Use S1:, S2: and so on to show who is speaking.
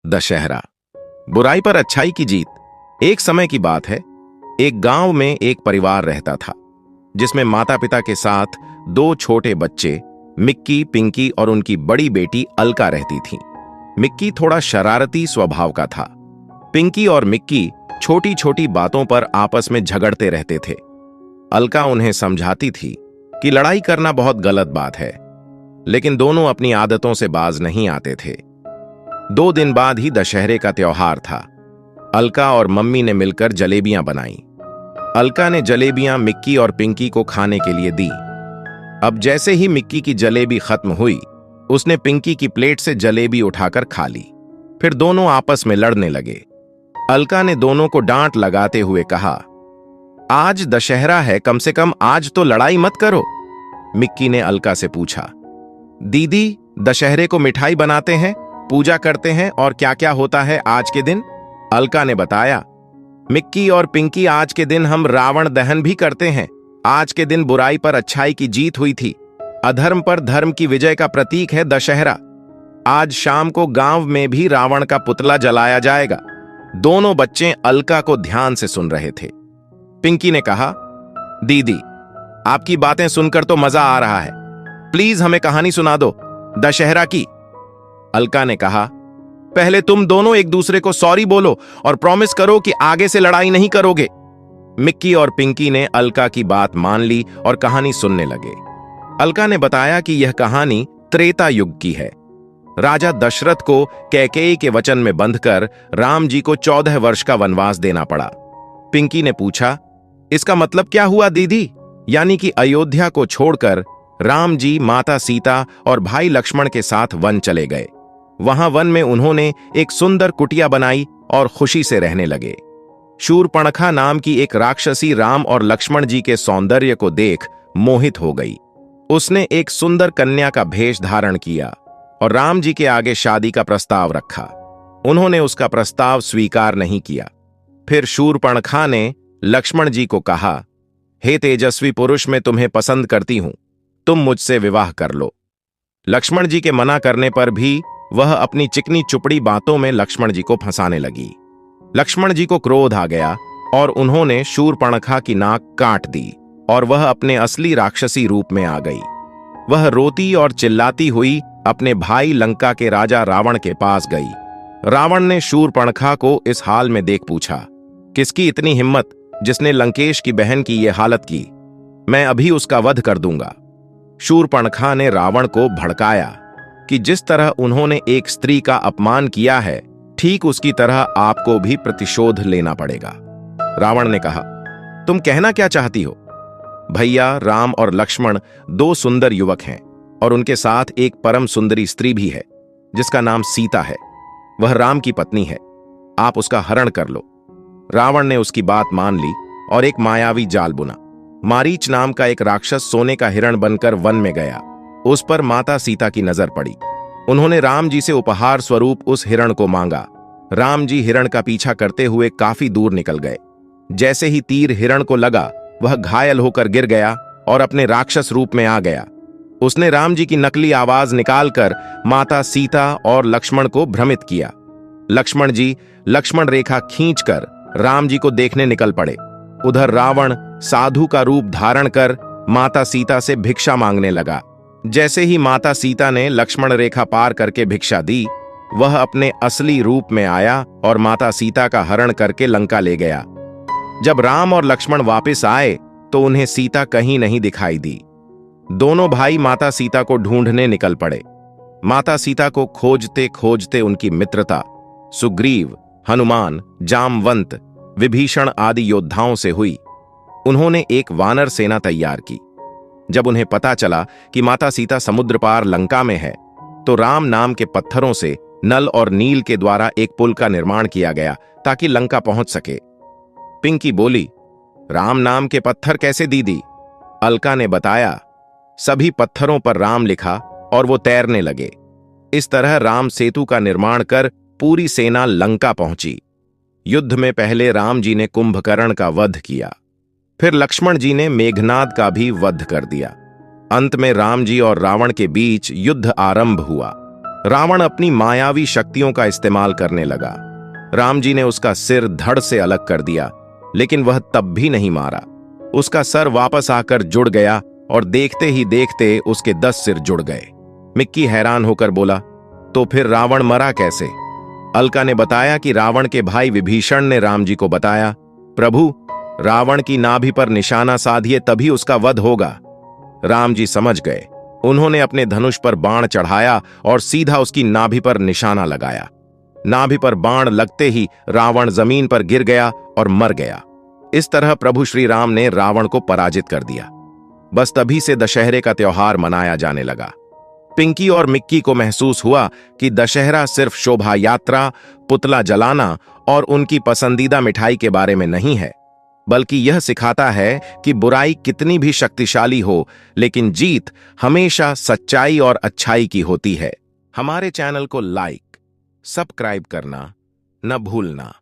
S1: दशहरा, बुराई पर अच्छाई की जीत। एक समय की बात है, एक गांव में एक परिवार रहता था जिसमें माता पिता के साथ दो छोटे बच्चे मिक्की, पिंकी और उनकी बड़ी बेटी अलका रहती थीं। मिक्की थोड़ा शरारती स्वभाव का था। पिंकी और मिक्की छोटी छोटी बातों पर आपस में झगड़ते रहते थे। अलका उन्हें समझाती थी कि लड़ाई करना बहुत गलत बात है, लेकिन दोनों अपनी आदतों से बाज नहीं आते थे। 2 दिन बाद ही दशहरे का त्योहार था। अलका और मम्मी ने मिलकर जलेबियां बनाई। अलका ने जलेबियां मिक्की और पिंकी को खाने के लिए दी। अब जैसे ही मिक्की की जलेबी खत्म हुई, उसने पिंकी की प्लेट से जलेबी उठाकर खा ली। फिर दोनों आपस में लड़ने लगे। अलका ने दोनों को डांट लगाते हुए कहा, आज दशहरा है, कम से कम आज तो लड़ाई मत करो। मिक्की ने अलका से पूछा, दीदी, दशहरे को मिठाई बनाते हैं, पूजा करते हैं और क्या क्या होता है आज के दिन? अलका ने बताया, मिक्की और पिंकी, आज के दिन हम रावण दहन भी करते हैं। आज के दिन बुराई पर अच्छाई की जीत हुई थी। अधर्म पर धर्म की विजय का प्रतीक है दशहरा। आज शाम को गांव में भी रावण का पुतला जलाया जाएगा। दोनों बच्चे अलका को ध्यान से सुन रहे थे। पिंकी ने कहा, दीदी, आपकी बातें सुनकर तो मजा आ रहा है, प्लीज हमें कहानी सुना दो दशहरा की। अलका ने कहा, पहले तुम दोनों एक दूसरे को सॉरी बोलो और प्रॉमिस करो कि आगे से लड़ाई नहीं करोगे। मिक्की और पिंकी ने अलका की बात मान ली और कहानी सुनने लगे। अलका ने बताया कि यह कहानी त्रेता युग की है। राजा दशरथ को कैकेयी के वचन में बंधकर राम जी को 14 वर्ष का वनवास देना पड़ा। पिंकी ने पूछा, इसका मतलब क्या हुआ दीदी? यानी कि अयोध्या को छोड़कर राम जी माता सीता और भाई लक्ष्मण के साथ वन चले गए। वहां वन में उन्होंने एक सुंदर कुटिया बनाई और खुशी से रहने लगे। शूर्पणखा नाम की एक राक्षसी राम और लक्ष्मण जी के सौंदर्य को देख मोहित हो गई। उसने एक सुंदर कन्या का भेष धारण किया और राम जी के आगे शादी का प्रस्ताव रखा। उन्होंने उसका प्रस्ताव स्वीकार नहीं किया। फिर शूर्पणखा ने लक्ष्मण जी को कहा, हे तेजस्वी पुरुष, मैं तुम्हें पसंद करती हूं, तुम मुझसे विवाह कर लो। लक्ष्मण जी के मना करने पर भी वह अपनी चिकनी चुपड़ी बातों में लक्ष्मण जी को फंसाने लगी। लक्ष्मण जी को क्रोध आ गया और उन्होंने शूर्पणखा की नाक काट दी और वह अपने असली राक्षसी रूप में आ गई। वह रोती और चिल्लाती हुई अपने भाई लंका के राजा रावण के पास गई। रावण ने शूर्पणखा को इस हाल में देख पूछा, किसकी इतनी हिम्मत जिसने लंकेश की बहन की यह हालत की? मैं अभी उसका वध कर दूंगा। शूर्पणखा ने रावण को भड़काया कि जिस तरह उन्होंने एक स्त्री का अपमान किया है, ठीक उसकी तरह आपको भी प्रतिशोध लेना पड़ेगा। रावण ने कहा, तुम कहना क्या चाहती हो? भैया, राम और लक्ष्मण 2 सुंदर युवक हैं और उनके साथ एक परम सुंदरी स्त्री भी है जिसका नाम सीता है। वह राम की पत्नी है, आप उसका हरण कर लो। रावण ने उसकी बात मान ली और एक मायावी जाल बुना। मारीच नाम का एक राक्षस सोने का हिरण बनकर वन में गया। उस पर माता सीता की नजर पड़ी। उन्होंने राम जी से उपहार स्वरूप उस हिरण को मांगा। राम जी हिरण का पीछा करते हुए काफी दूर निकल गए। जैसे ही तीर हिरण को लगा, वह घायल होकर गिर गया और अपने राक्षस रूप में आ गया। उसने राम जी की नकली आवाज निकालकर माता सीता और लक्ष्मण को भ्रमित किया। लक्ष्मण जी लक्ष्मण रेखा खींचकर राम जी को देखने निकल पड़े। उधर रावण साधु का रूप धारण कर माता सीता से भिक्षा मांगने लगा। जैसे ही माता सीता ने लक्ष्मण रेखा पार करके भिक्षा दी, वह अपने असली रूप में आया और माता सीता का हरण करके लंका ले गया। जब राम और लक्ष्मण वापस आए तो उन्हें सीता कहीं नहीं दिखाई दी। दोनों भाई माता सीता को ढूंढने निकल पड़े। माता सीता को खोजते खोजते उनकी मित्रता सुग्रीव, हनुमान, जामवंत, विभीषण आदि योद्धाओं से हुई। उन्होंने एक वानर सेना तैयार की। जब उन्हें पता चला कि माता सीता समुद्र पार लंका में है, तो राम नाम के पत्थरों से नल और नील के द्वारा एक पुल का निर्माण किया गया ताकि लंका पहुंच सके। पिंकी बोली, राम नाम के पत्थर कैसे दीदी? अलका ने बताया, सभी पत्थरों पर राम लिखा और वो तैरने लगे। इस तरह राम सेतु का निर्माण कर पूरी सेना लंका पहुंची। युद्ध में पहले राम जी ने कुंभकर्ण का वध किया, फिर लक्ष्मण जी ने मेघनाद का भी वध कर दिया। अंत में राम जी और रावण के बीच युद्ध आरंभ हुआ। रावण अपनी मायावी शक्तियों का इस्तेमाल करने लगा। राम जी ने उसका सिर धड़ से अलग कर दिया, लेकिन वह तब भी नहीं मारा। उसका सर वापस आकर जुड़ गया और देखते ही देखते उसके 10 सिर जुड़ गए। मिक्की हैरान होकर बोला, तो फिर रावण मरा कैसे? अलका ने बताया कि रावण के भाई विभीषण ने राम जी को बताया, प्रभु, रावण की नाभि पर निशाना साधिए तभी उसका वध होगा। राम जी समझ गए। उन्होंने अपने धनुष पर बाण चढ़ाया और सीधा उसकी नाभि पर निशाना लगाया। नाभि पर बाण लगते ही रावण जमीन पर गिर गया और मर गया। इस तरह प्रभु श्री राम ने रावण को पराजित कर दिया। बस तभी से दशहरे का त्योहार मनाया जाने लगा। पिंकी और मिक्की को महसूस हुआ कि दशहरा सिर्फ शोभा यात्रा, पुतला जलाना और उनकी पसंदीदा मिठाई के बारे में नहीं है, बल्कि यह सिखाता है कि बुराई कितनी भी शक्तिशाली हो, लेकिन जीत हमेशा सच्चाई और अच्छाई की होती है। हमारे चैनल को लाइक, सब्सक्राइब करना न भूलना।